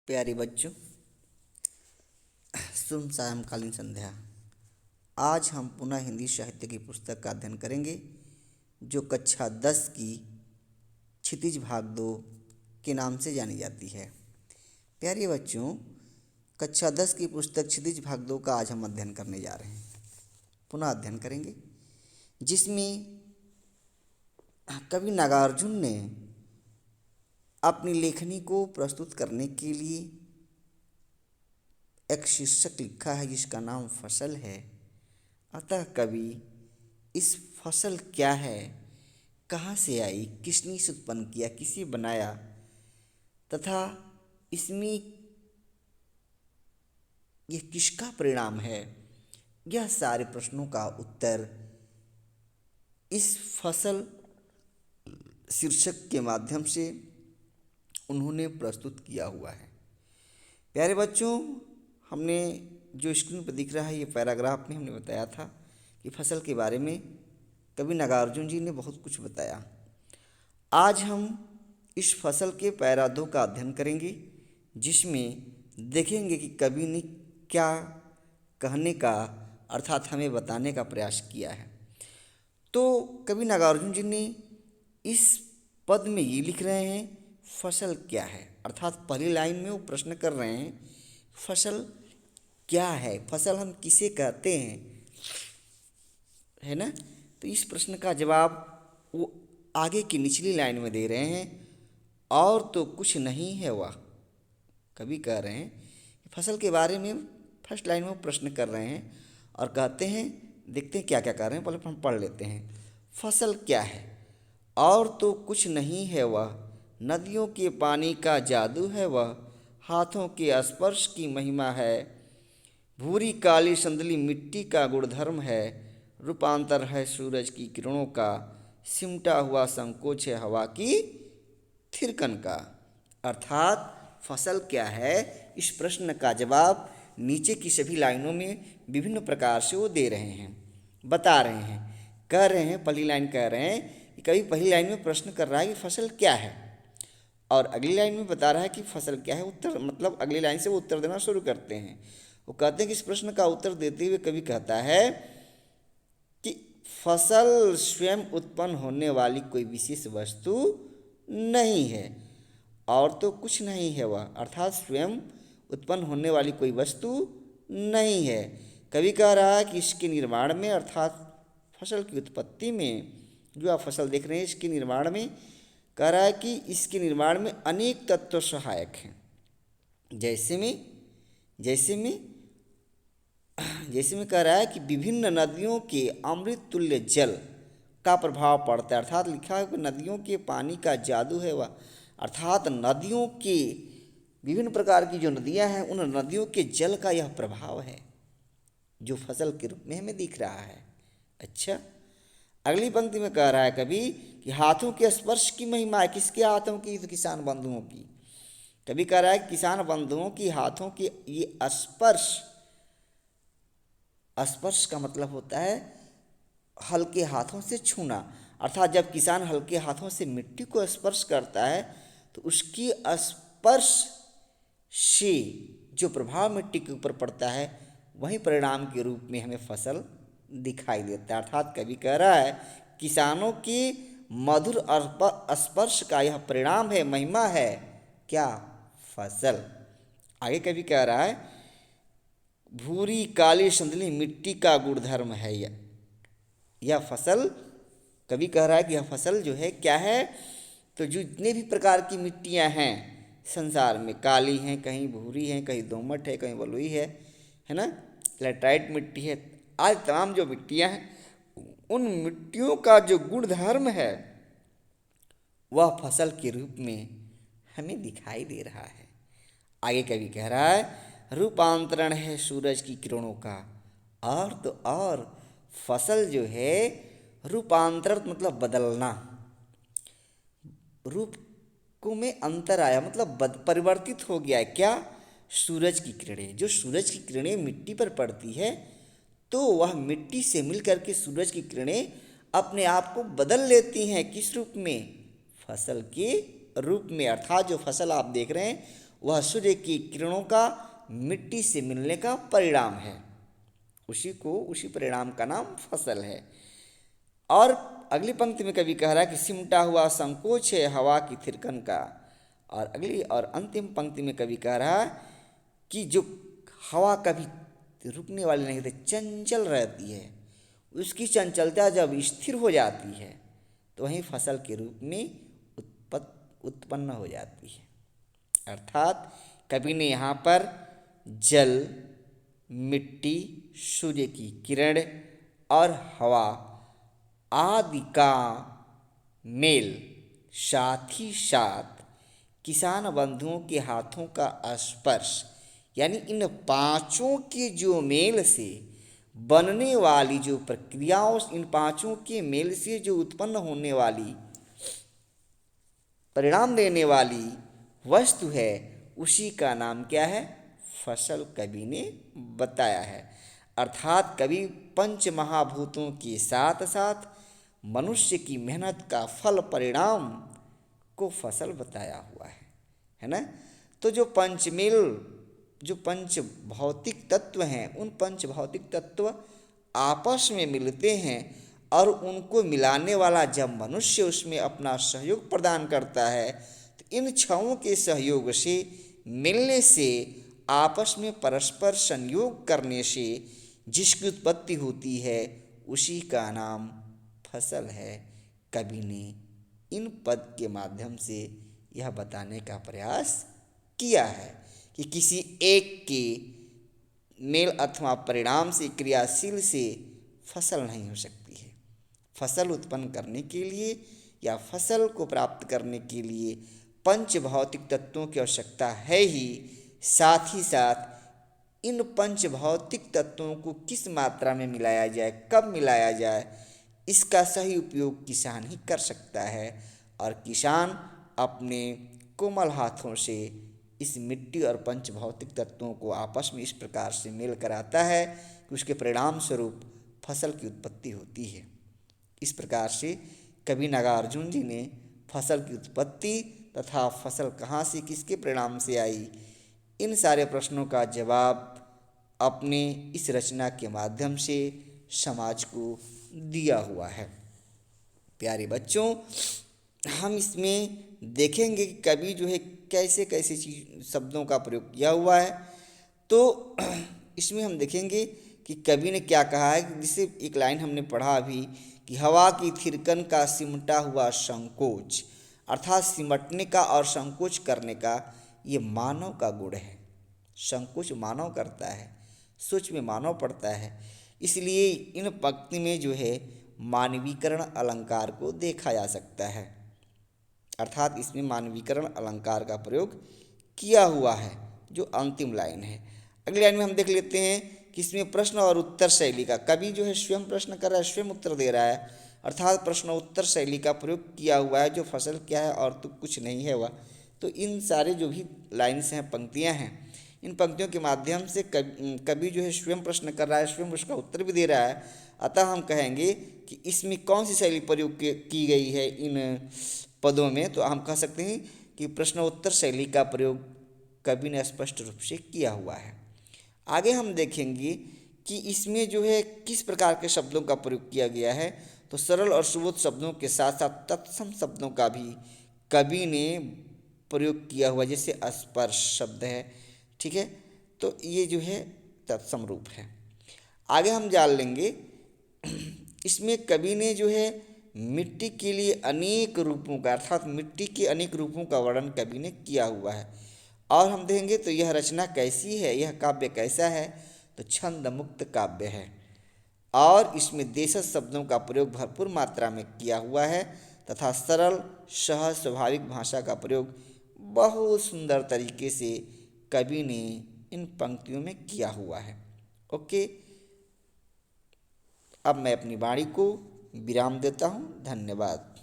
प्यारे बच्चों, शुभ सायंकालीन संध्या। आज हम पुनः हिंदी साहित्य की पुस्तक का अध्ययन करेंगे जो कक्षा 10 की क्षितिज भाग 2 के नाम से जानी जाती है। प्यारे बच्चों, कक्षा 10 की पुस्तक क्षितिज भाग 2 का आज हम अध्ययन करने जा रहे हैं, पुनः अध्ययन करेंगे, जिसमें कवि नागार्जुन ने अपनी लेखनी को प्रस्तुत करने के लिए एक शीर्षक लिखा है जिसका नाम फसल है। अतः कवि इस फसल क्या है, कहाँ से आई, किसने इसे उत्पन्न किया, किसे बनाया तथा इसमें यह किसका परिणाम है, यह सारे प्रश्नों का उत्तर इस फसल शीर्षक के माध्यम से उन्होंने प्रस्तुत किया हुआ है। प्यारे बच्चों, हमने जो स्क्रीन पर दिख रहा है ये पैराग्राफ में हमने बताया था कि फसल के बारे में कवि नागार्जुन जी ने बहुत कुछ बताया। आज हम इस फसल के पैरा 2 का अध्ययन करेंगे, जिसमें देखेंगे कि कवि ने क्या कहने का अर्थात हमें बताने का प्रयास किया है। तो कवि नागार्जुन जी ने इस पद में ये लिख रहे हैं, फसल क्या है, अर्थात पहली लाइन में वो प्रश्न कर रहे हैं फसल क्या है, फसल हम किसे कहते हैं, है ना। तो इस प्रश्न का जवाब वो आगे की निचली लाइन में दे रहे हैं, और तो कुछ नहीं है वह। कवि कह रहे हैं फसल के बारे में फर्स्ट लाइन में वो प्रश्न कर रहे हैं और कहते हैं, देखते हैं क्या क्या कर रहे हैं, पहले हम पढ़ लेते हैं। फसल क्या है, और तो कुछ नहीं है वह, नदियों के पानी का जादू है वह, हाथों के स्पर्श की महिमा है, भूरी काली संदली मिट्टी का गुणधर्म है, रूपांतर है सूरज की किरणों का, सिमटा हुआ संकोच है हवा की थिरकन का। अर्थात फसल क्या है, इस प्रश्न का जवाब नीचे की सभी लाइनों में विभिन्न प्रकार से वो दे रहे हैं, बता रहे हैं, कह रहे हैं। पहली लाइन कह रहे हैं कि कभी पहली लाइन में प्रश्न कर रहा है कि फसल क्या है, और अगली लाइन में बता रहा है कि फसल क्या है। उत्तर मतलब अगली लाइन से वो उत्तर देना शुरू करते हैं। वो कहते हैं कि इस प्रश्न का उत्तर देते हुए कवि कहता है कि फसल स्वयं उत्पन्न होने वाली कोई विशेष वस्तु नहीं है, और तो कुछ नहीं है वह, अर्थात स्वयं उत्पन्न होने वाली कोई वस्तु नहीं है। कवि कह रहा है कि इसके निर्माण में, अर्थात फसल की उत्पत्ति में, जो आप फसल देख रहे हैं इसके निर्माण में, कह रहा है कि इसके निर्माण में अनेक तत्व सहायक हैं। जैसे में कह रहा है कि विभिन्न नदियों के अमृत तुल्य जल का प्रभाव पड़ता है, अर्थात लिखा है कि नदियों के पानी का जादू है वह, अर्थात नदियों के विभिन्न प्रकार की जो नदियां हैं उन नदियों के जल का यह प्रभाव है जो फसल के रूप में हमें दिख रहा है। अच्छा, अगली पंक्ति में कह रहा है कभी कि हाथों के स्पर्श की महिमा है। किसके हाथों की? तो किसान बंधुओं की। कभी कह रहा है कि किसान बंधुओं की हाथों की ये स्पर्श, स्पर्श का मतलब होता है हल्के हाथों से छूना, अर्थात जब किसान हल्के हाथों से मिट्टी को स्पर्श करता है तो उसकी स्पर्श से जो प्रभाव मिट्टी के ऊपर पड़ता है वही परिणाम के रूप में हमें फसल दिखाई देता है। अर्थात कवि कह रहा है किसानों की मधुर स्पर्श का यह परिणाम है, महिमा है क्या? फसल। आगे कवि कह रहा है भूरी काली संदली मिट्टी का गुणधर्म है यह फसल। कवि कह रहा है कि यह फसल जो है क्या है, तो जितने भी प्रकार की मिट्टियां हैं संसार में, काली हैं, कहीं भूरी हैं, कहीं दोमट है, कहीं बलुई है ना, लैटराइट मिट्टी है, आज तमाम जो मिट्टियां हैं उन मिट्टियों का जो गुणधर्म है वह फसल के रूप में हमें दिखाई दे रहा है। आगे कवि कह रहा है रूपांतरण है सूरज की किरणों का, और तो और फसल जो है रूपांतरण मतलब बदलना, रूप को में अंतर आया मतलब परिवर्तित हो गया है क्या? सूरज की किरणें, जो सूरज की किरणें मिट्टी पर पड़ती है तो वह मिट्टी से मिलकर के सूरज की किरणें अपने आप को बदल लेती हैं। किस रूप में? फसल के रूप में। अर्थात जो फसल आप देख रहे हैं वह सूर्य की किरणों का मिट्टी से मिलने का परिणाम है। उसी परिणाम का नाम फसल है। और अगली पंक्ति में कवि कह रहा है कि सिमटा हुआ संकोच है हवा की थिरकन का। और अगली और अंतिम पंक्ति में कवि कह रहा है कि जो हवा कभी रुकने वाली नहीं रहती, चंचल रहती है, उसकी चंचलता जब स्थिर हो जाती है तो वहीं फसल के रूप में उत्पन्न हो जाती है। अर्थात कवि ने यहाँ पर जल, मिट्टी, सूर्य की किरण और हवा आदि का मेल, साथ ही साथ किसान बंधुओं के हाथों का स्पर्श, यानी इन पांचों के जो मेल से बनने वाली जो प्रक्रियाओं, इन पांचों के मेल से जो उत्पन्न होने वाली, परिणाम देने वाली वस्तु है, उसी का नाम क्या है? फसल कवि ने बताया है। अर्थात कवि पंच महाभूतों के साथ साथ मनुष्य की मेहनत का फल परिणाम को फसल बताया हुआ है ना। तो जो पंच भौतिक तत्व हैं, उन पंच भौतिक तत्व आपस में मिलते हैं और उनको मिलाने वाला जब मनुष्य उसमें अपना सहयोग प्रदान करता है तो इन छहों के सहयोग से, मिलने से, आपस में परस्पर संयोग करने से जिसकी उत्पत्ति होती है उसी का नाम फसल है। कवि ने इन पद के माध्यम से यह बताने का प्रयास किया है कि किसी एक के मेल अथवा परिणाम से, क्रियाशील से फसल नहीं हो सकती है। फसल उत्पन्न करने के लिए या फसल को प्राप्त करने के लिए पंच भौतिक तत्वों की आवश्यकता है ही, साथ ही साथ इन पंच भौतिक तत्वों को किस मात्रा में मिलाया जाए, कब मिलाया जाए, इसका सही उपयोग किसान ही कर सकता है। और किसान अपने कोमल हाथों से इस मिट्टी और पंच भौतिक तत्वों को आपस में इस प्रकार से मेल कराता है कि उसके परिणाम स्वरूप फसल की उत्पत्ति होती है। इस प्रकार से कवि नागार्जुन जी ने फसल की उत्पत्ति तथा फसल कहाँ से, किसके परिणाम से आई, इन सारे प्रश्नों का जवाब अपने इस रचना के माध्यम से समाज को दिया हुआ है। प्यारे बच्चों, हम इसमें देखेंगे कि कवि जो है कैसे कैसे शब्दों का प्रयोग किया हुआ है। तो इसमें हम देखेंगे कि कवि ने क्या कहा है। जिसे एक लाइन हमने पढ़ा अभी कि हवा की थिरकन का सिमटा हुआ संकोच, अर्थात सिमटने का और संकोच करने का ये मानव का गुण है। संकोच मानव करता है, सोच में मानव पड़ता है। इसलिए इन पंक्ति में जो है मानवीकरण अलंकार को देखा जा सकता है। अर्थात इसमें मानवीकरण अलंकार का प्रयोग किया हुआ है, जो अंतिम लाइन है। अगली लाइन में हम देख लेते हैं कि इसमें प्रश्न और उत्तर शैली का, कवि जो है स्वयं प्रश्न कर रहा है, स्वयं उत्तर दे रहा है, अर्थात प्रश्न उत्तर शैली का प्रयोग किया हुआ है। जो फसल क्या है और तो कुछ नहीं है वह। तो इन सारे जो भी लाइन्स हैं, पंक्तियाँ हैं, इन पंक्तियों के माध्यम से कवि जो है स्वयं प्रश्न कर रहा है, स्वयं उसका उत्तर भी दे रहा है। अतः हम कहेंगे कि इसमें कौन सी शैली प्रयोग की गई है इन पदों में। तो हम कह सकते हैं कि प्रश्नोत्तर शैली का प्रयोग कवि ने स्पष्ट रूप से किया हुआ है। आगे हम देखेंगे कि इसमें जो है किस प्रकार के शब्दों का प्रयोग किया गया है। तो सरल और सुबोध शब्दों के साथ साथ तत्सम शब्दों का भी कवि ने प्रयोग किया हुआ, जैसे स्पर्श शब्द है, ठीक है। तो ये जो है तत्सम रूप है। आगे हम जान लेंगे इसमें कवि ने जो है मिट्टी के लिए अनेक रूपों का, अर्थात मिट्टी के अनेक रूपों का वर्णन कवि ने किया हुआ है। और हम देखेंगे तो यह रचना कैसी है, यह काव्य कैसा है। तो छंद मुक्त काव्य है और इसमें देशज शब्दों का प्रयोग भरपूर मात्रा में किया हुआ है तथा सरल सहज स्वाभाविक भाषा का प्रयोग बहुत सुंदर तरीके से कवि ने इन पंक्तियों में किया हुआ है। ओके, अब मैं अपनी वाणी को विराम देता हूँ। धन्यवाद।